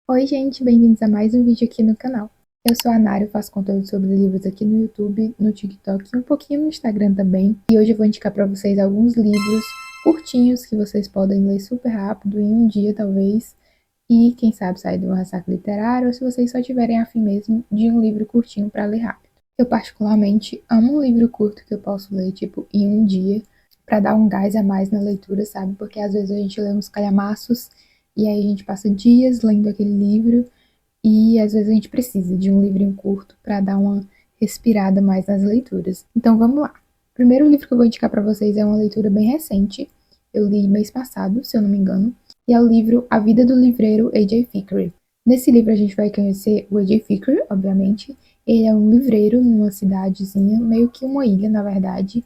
Oi, gente, bem-vindos a mais um vídeo aqui no canal. Eu sou a Nara, eu faço conteúdo sobre livros aqui no YouTube, no TikTok e um pouquinho no Instagram também. E hoje eu vou indicar para vocês alguns livros curtinhos que vocês podem ler super rápido, em um dia talvez, e quem sabe sair de uma ressaca literária ou se vocês só tiverem afim mesmo de um livro curtinho para ler rápido. Eu particularmente amo um livro curto que eu posso ler, tipo, em um dia, para dar um gás a mais na leitura, sabe? Porque às vezes a gente lê uns calhamaços e aí a gente passa dias lendo aquele livro e às vezes a gente precisa de um livrinho curto para dar uma respirada mais nas leituras. Então vamos lá. O primeiro livro que eu vou indicar para vocês é uma leitura bem recente. Eu li mês passado, se eu não me engano, e é o livro A Vida do Livreiro A.J. Fikry. Nesse livro a gente vai conhecer o A.J. Fikry, obviamente. Ele é um livreiro numa cidadezinha, meio que uma ilha, na verdade,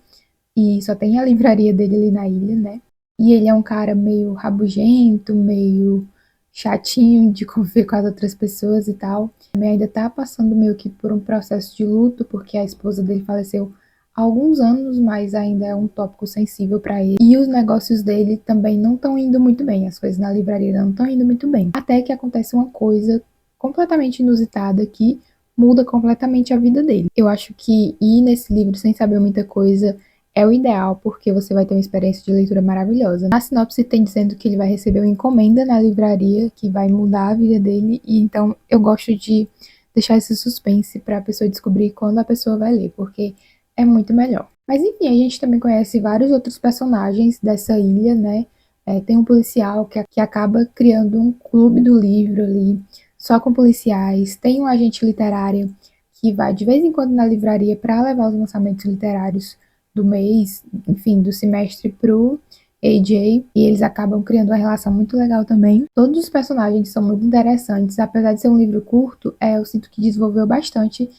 e só tem a livraria dele ali na ilha, né? E ele é um cara meio rabugento, meio chatinho de conviver com as outras pessoas e tal. Também ainda tá passando meio que por um processo de luto, porque a esposa dele faleceu há alguns anos, mas ainda é um tópico sensível para ele. E os negócios dele também não estão indo muito bem, as coisas na livraria não estão indo muito bem. Até que acontece uma coisa completamente inusitada que muda completamente a vida dele. Eu acho que ir nesse livro sem saber muita coisa é o ideal, porque você vai ter uma experiência de leitura maravilhosa. Na sinopse tem dizendo que ele vai receber uma encomenda na livraria que vai mudar a vida dele, e então eu gosto de deixar esse suspense para a pessoa descobrir quando a pessoa vai ler, porque é muito melhor. Mas enfim, a gente também conhece vários outros personagens dessa ilha, né? Tem um policial que acaba criando um clube do livro ali, só com policiais. Tem um agente literário que vai de vez em quando na livraria para levar os lançamentos literários do mês, enfim, do semestre pro AJ, e eles acabam criando uma relação muito legal também. Todos os personagens são muito interessantes, apesar de ser um livro curto, eu sinto que desenvolveu bastante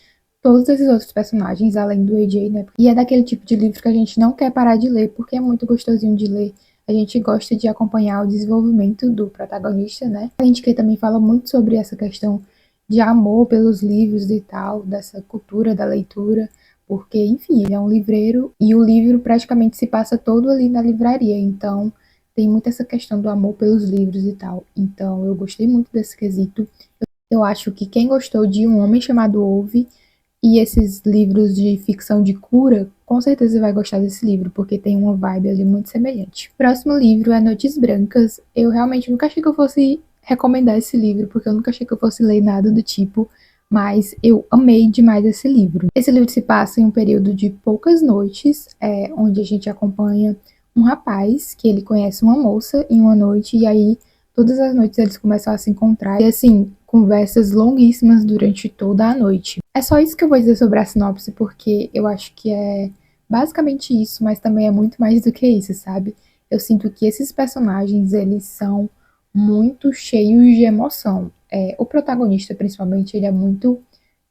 todos esses outros personagens, além do AJ, né? E é daquele tipo de livro que a gente não quer parar de ler, porque é muito gostosinho de ler. A gente gosta de acompanhar o desenvolvimento do protagonista, né? A gente que também fala muito sobre essa questão de amor pelos livros e tal, dessa cultura da leitura, porque, enfim, ele é um livreiro e o livro praticamente se passa todo ali na livraria, então tem muito essa questão do amor pelos livros e tal. Então eu gostei muito desse quesito. Eu acho que quem gostou de Um Homem Chamado Ove e esses livros de ficção de cura, com certeza vai gostar desse livro, porque tem uma vibe ali muito semelhante. Próximo livro é Noites Brancas. Eu realmente nunca achei que eu fosse recomendar esse livro, porque eu nunca achei que eu fosse ler nada do tipo, mas eu amei demais esse livro. Esse livro se passa em um período de poucas noites, onde a gente acompanha um rapaz que ele conhece uma moça em uma noite, e aí todas as noites eles começam a se encontrar, e assim, conversas longuíssimas durante toda a noite. É só isso que eu vou dizer sobre a sinopse, porque eu acho que é basicamente isso, mas também é muito mais do que isso, sabe? Eu sinto que esses personagens, eles são muito cheios de emoção. O protagonista, principalmente, ele é muito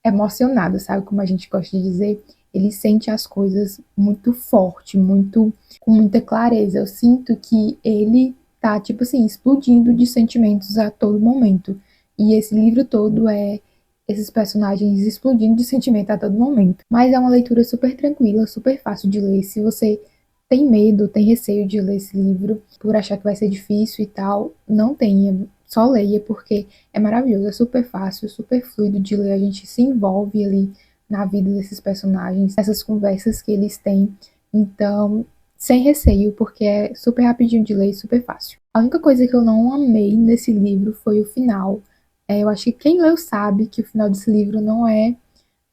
emocionado, sabe? Como a gente gosta de dizer, ele sente as coisas muito forte, muito com muita clareza. Eu sinto que ele tá, tipo assim, explodindo de sentimentos a todo momento. E esse livro todo é esses personagens explodindo de sentimento a todo momento. Mas é uma leitura super tranquila, super fácil de ler. Se você tem medo, tem receio de ler esse livro, por achar que vai ser difícil e tal, não tenha. Só leia, porque é maravilhoso, é super fácil, super fluido de ler. A gente se envolve ali na vida desses personagens, essas conversas que eles têm. Então, sem receio, porque é super rapidinho de ler e super fácil. A única coisa que eu não amei nesse livro foi o final. Eu acho que quem leu sabe que o final desse livro não é,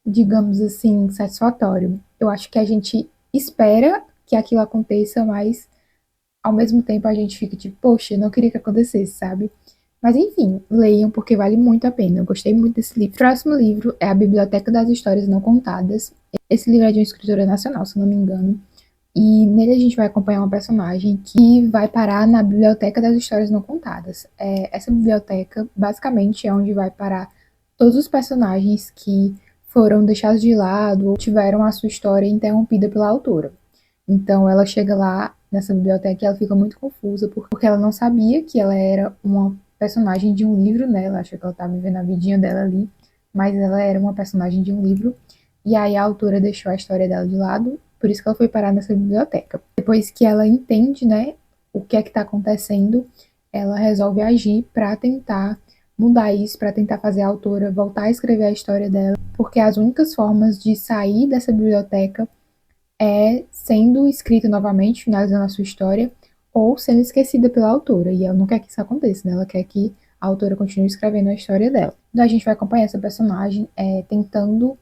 digamos assim, satisfatório. Eu acho que a gente espera que aquilo aconteça, mas ao mesmo tempo a gente fica tipo, poxa, eu não queria que acontecesse, sabe? Mas enfim, leiam porque vale muito a pena. Eu gostei muito desse livro. O próximo livro é A Biblioteca das Histórias Não Contadas. Esse livro é de uma escritora nacional, se não me engano. E nele a gente vai acompanhar uma personagem que vai parar na Biblioteca das Histórias Não Contadas. Essa biblioteca, basicamente, é onde vai parar todos os personagens que foram deixados de lado ou tiveram a sua história interrompida pela autora. Então ela chega lá nessa biblioteca e ela fica muito confusa porque ela não sabia que ela era uma personagem de um livro, né? Ela achou que ela estava vivendo a vidinha dela ali, mas ela era uma personagem de um livro. E aí a autora deixou a história dela de lado, por isso que ela foi parar nessa biblioteca. Depois que ela entende, né, o que é que está acontecendo, ela resolve agir para tentar mudar isso, para tentar fazer a autora voltar a escrever a história dela, porque as únicas formas de sair dessa biblioteca é sendo escrita novamente, finalizando a sua história, ou sendo esquecida pela autora. E ela não quer que isso aconteça, né? Ela quer que a autora continue escrevendo a história dela. Então a gente vai acompanhar essa personagem tentando,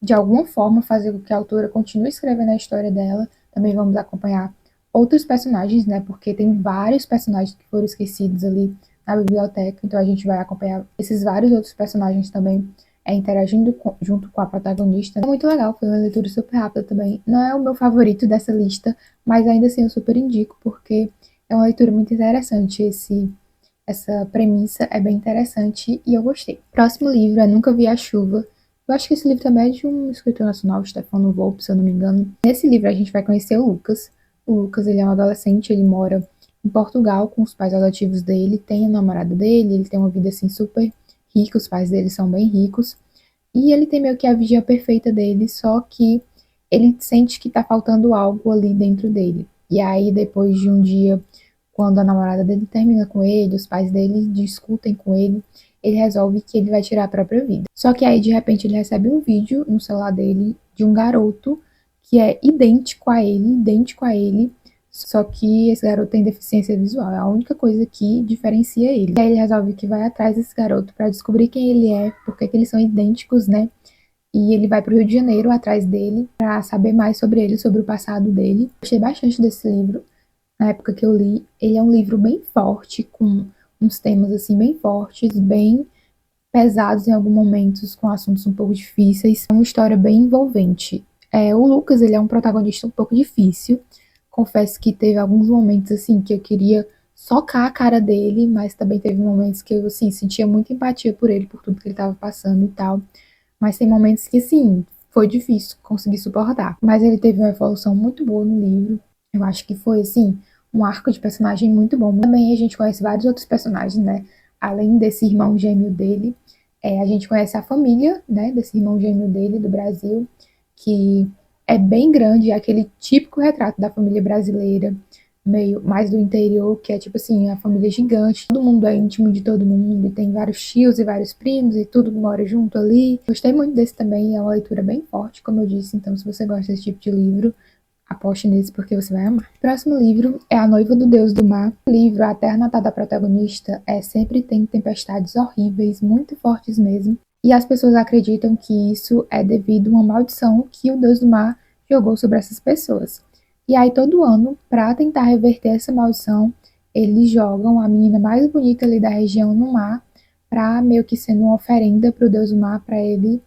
de alguma forma, fazer com que a autora continue escrevendo a história dela. Também vamos acompanhar outros personagens, né? Porque tem vários personagens que foram esquecidos ali na biblioteca. Então a gente vai acompanhar esses vários outros personagens também interagindo junto com a protagonista. É muito legal, foi uma leitura super rápida também. Não é o meu favorito dessa lista, mas ainda assim eu super indico, porque é uma leitura muito interessante. Essa premissa é bem interessante e eu gostei. Próximo livro é Nunca Vi a Chuva. Eu acho que esse livro também é de um escritor nacional, Stefano Volpe, se eu não me engano. Nesse livro a gente vai conhecer o Lucas. O Lucas, ele é um adolescente, ele mora em Portugal com os pais adotivos dele, tem a namorada dele, ele tem uma vida assim super rica, os pais dele são bem ricos. E ele tem meio que a vigia perfeita dele, só que ele sente que tá faltando algo ali dentro dele. E aí, depois de um dia, quando a namorada dele termina com ele, os pais dele discutem com ele resolve que ele vai tirar a própria vida. Só que aí, de repente, ele recebe um vídeo no celular dele de um garoto que é idêntico a ele, só que esse garoto tem deficiência visual, é a única coisa que diferencia ele. E aí ele resolve que vai atrás desse garoto para descobrir quem ele é, porque que eles são idênticos, né? E ele vai para o Rio de Janeiro atrás dele para saber mais sobre ele, sobre o passado dele. Gostei bastante desse livro na época que eu li. Ele é um livro bem forte, com uns temas assim bem fortes, bem pesados em alguns momentos, com assuntos um pouco difíceis. É uma história bem envolvente. O Lucas, ele é um protagonista um pouco difícil. Confesso que teve alguns momentos assim que eu queria socar a cara dele, mas também teve momentos que eu assim sentia muita empatia por ele, por tudo que ele estava passando e tal. Mas tem momentos que sim, foi difícil conseguir suportar. Mas ele teve uma evolução muito boa no livro. Eu acho que foi assim um arco de personagem muito bom. Também a gente conhece vários outros personagens, né? Além desse irmão gêmeo dele, a gente conhece a família, né? Desse irmão gêmeo dele do Brasil, que é bem grande, é aquele típico retrato da família brasileira, meio mais do interior, que é tipo assim, a família gigante, todo mundo é íntimo de todo mundo, e tem vários tios e vários primos, e tudo mora junto ali. Gostei muito desse também, é uma leitura bem forte, como eu disse, então se você gosta desse tipo de livro, aposte nesse porque você vai amar. O próximo livro é A Noiva do Deus do Mar. O livro, a terra natal da protagonista, sempre tem tempestades horríveis, muito fortes mesmo, e as pessoas acreditam que isso é devido a uma maldição que o Deus do Mar jogou sobre essas pessoas. E aí, todo ano, para tentar reverter essa maldição, eles jogam a menina mais bonita ali da região no mar, para meio que sendo uma oferenda para o Deus do Mar, para ele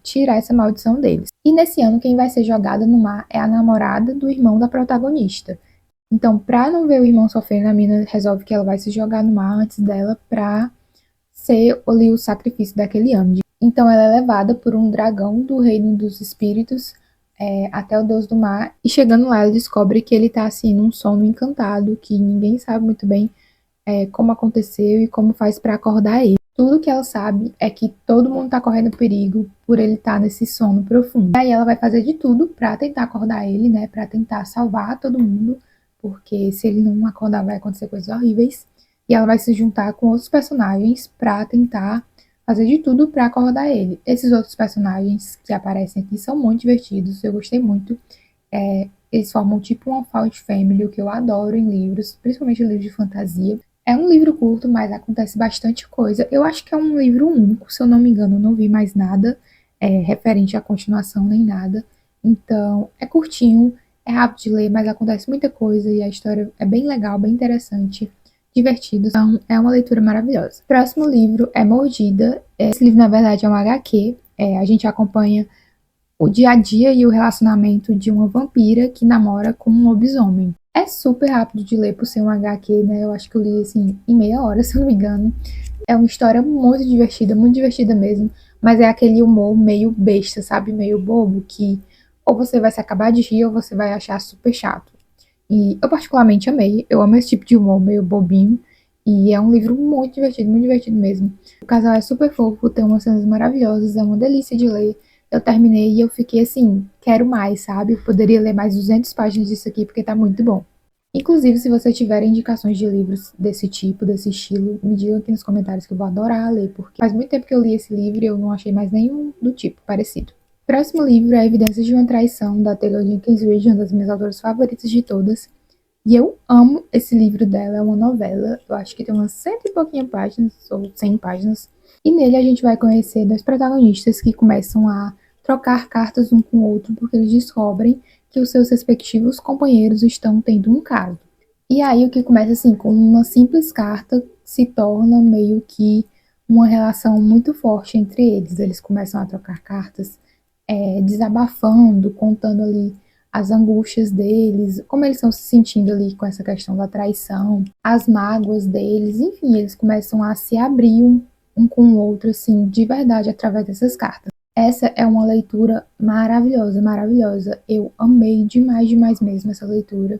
tirar essa maldição deles. E nesse ano, quem vai ser jogada no mar é a namorada do irmão da protagonista. Então, para não ver o irmão sofrendo, a menina resolve que ela vai se jogar no mar antes dela, para ser ali o sacrifício daquele ano. Então, ela é levada por um dragão do reino dos espíritos até o Deus do Mar, e chegando lá ela descobre que ele tá assim num sono encantado, que ninguém sabe muito bem como aconteceu e como faz para acordar ele. Tudo que ela sabe é que todo mundo tá correndo perigo por ele estar nesse sono profundo. Aí ela vai fazer de tudo para tentar acordar ele, né, para tentar salvar todo mundo, porque se ele não acordar vai acontecer coisas horríveis. E ela vai se juntar com outros personagens para tentar fazer de tudo para acordar ele. Esses outros personagens que aparecem aqui são muito divertidos, eu gostei muito. Eles formam tipo uma Found Family, o que eu adoro em livros, principalmente livros de fantasia. É um livro curto, mas acontece bastante coisa. Eu acho que é um livro único, se eu não me engano, eu não vi mais nada referente à continuação nem nada. Então, é curtinho, é rápido de ler, mas acontece muita coisa e a história é bem legal, bem interessante, divertido. Então, é uma leitura maravilhosa. Próximo livro é Mordida. Esse livro, na verdade, é um HQ. A gente acompanha o dia a dia e o relacionamento de uma vampira que namora com um lobisomem. É super rápido de ler por ser um HQ, né? Eu acho que eu li assim em meia hora, se eu não me engano. É uma história muito divertida mesmo, mas é aquele humor meio besta, sabe? Meio bobo, que ou você vai se acabar de rir ou você vai achar super chato. E eu particularmente amei, eu amo esse tipo de humor meio bobinho, e é um livro muito divertido mesmo. O casal é super fofo, tem umas cenas maravilhosas, é uma delícia de ler. Eu terminei e eu fiquei assim, quero mais, sabe? Eu poderia ler mais 200 páginas disso aqui porque tá muito bom. Inclusive, se você tiver indicações de livros desse tipo, desse estilo, me digam aqui nos comentários que eu vou adorar ler, porque faz muito tempo que eu li esse livro e eu não achei mais nenhum do tipo parecido. Próximo livro é Evidências de uma Traição, da Taylor Jenkins Reid, uma das minhas autoras favoritas de todas. E eu amo esse livro dela, é uma novela, eu acho que tem umas cento e pouquinho páginas, ou 100 páginas. E nele a gente vai conhecer dois protagonistas que começam a trocar cartas um com o outro, porque eles descobrem que os seus respectivos companheiros estão tendo um caso. E aí o que começa assim, com uma simples carta, se torna meio que uma relação muito forte entre eles. Eles começam a trocar cartas, desabafando, contando ali as angústias deles, como eles estão se sentindo ali com essa questão da traição, as mágoas deles, enfim, eles começam a se abrir um com o outro, assim, de verdade, através dessas cartas. Essa é uma leitura maravilhosa, maravilhosa. Eu amei demais, demais mesmo essa leitura.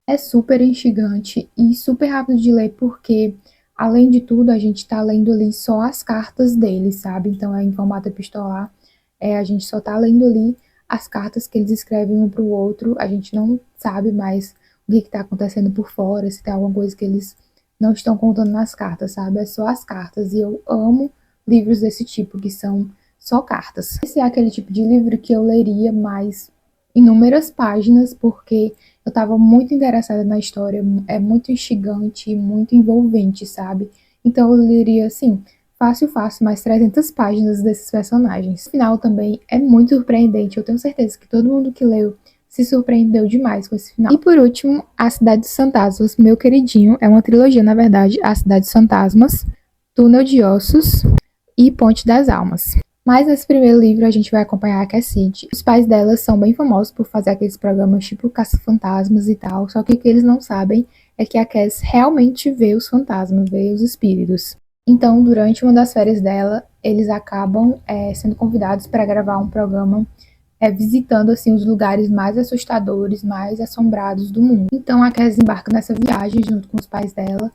É super instigante e super rápido de ler, porque, além de tudo, a gente está lendo ali só as cartas deles, sabe? Então é em formato epistolar. A gente só tá lendo ali as cartas que eles escrevem um para o outro. A gente não sabe mais o que está acontecendo por fora, se tem alguma coisa que eles não estão contando nas cartas, sabe? É só as cartas. E eu amo livros desse tipo, que são só cartas. Esse é aquele tipo de livro que eu leria mais inúmeras páginas, porque eu estava muito interessada na história, é muito instigante, muito envolvente, sabe? Então eu leria, assim, fácil, fácil, mais 300 páginas desses personagens. O final também é muito surpreendente, eu tenho certeza que todo mundo que leu se surpreendeu demais com esse final. E por último, A Cidade dos Fantasmas, meu queridinho, é uma trilogia, na verdade, A Cidade dos Fantasmas, Túnel de Ossos e Ponte das Almas. Mas nesse primeiro livro a gente vai acompanhar a Cassidy. Os pais dela são bem famosos por fazer aqueles programas tipo Caça-Fantasmas e tal, só que o que eles não sabem é que a Cass realmente vê os fantasmas, vê os espíritos. Então, durante uma das férias dela, eles acabam sendo convidados para gravar um programa visitando assim os lugares mais assustadores, mais assombrados do mundo. Então a Cass embarca nessa viagem junto com os pais dela,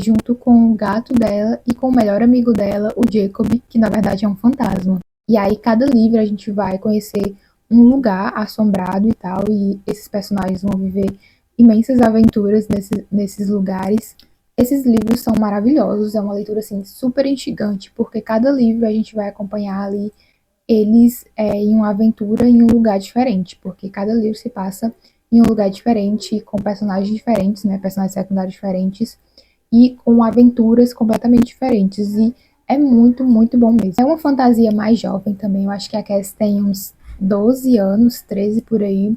junto com o gato dela e com o melhor amigo dela, o Jacob, que na verdade é um fantasma. E aí cada livro a gente vai conhecer um lugar assombrado e tal, e esses personagens vão viver imensas aventuras nesses lugares. Esses livros são maravilhosos, é uma leitura assim super instigante, porque cada livro a gente vai acompanhar ali eles em uma aventura em um lugar diferente, porque cada livro se passa em um lugar diferente, com personagens diferentes, né, personagens secundários diferentes, e com aventuras completamente diferentes, e é muito, muito bom mesmo. É uma fantasia mais jovem também, eu acho que a Cass tem uns 12 anos, 13 por aí,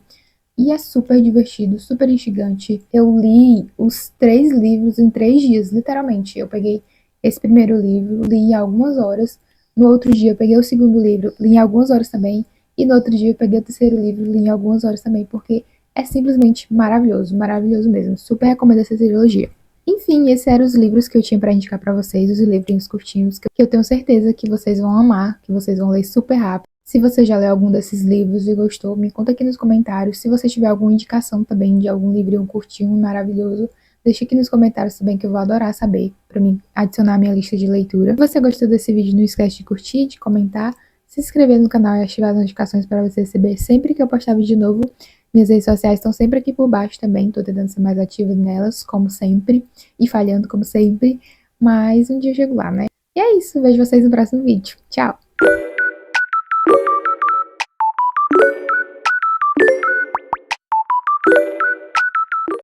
e é super divertido, super instigante. Eu li os 3 livros em 3 dias, literalmente. Eu peguei esse primeiro livro, li em algumas horas. No outro dia eu peguei o segundo livro, li em algumas horas também. E no outro dia eu peguei o terceiro livro, li em algumas horas também, porque é simplesmente maravilhoso, maravilhoso mesmo. Super recomendo essa trilogia. Enfim, esses eram os livros que eu tinha para indicar para vocês, os livrinhos curtinhos, que eu tenho certeza que vocês vão amar, que vocês vão ler super rápido. Se você já leu algum desses livros e gostou, me conta aqui nos comentários. Se você tiver alguma indicação também de algum livrinho curtinho e maravilhoso, deixa aqui nos comentários também que eu vou adorar saber, para mim adicionar à minha lista de leitura. Se você gostou desse vídeo, não esquece de curtir, de comentar, se inscrever no canal e ativar as notificações para você receber sempre que eu postar vídeo novo. Minhas redes sociais estão sempre aqui por baixo também, tô tentando ser mais ativa nelas, como sempre, e falhando como sempre, mas um dia eu chego lá, né? E é isso, vejo vocês no próximo vídeo. Tchau!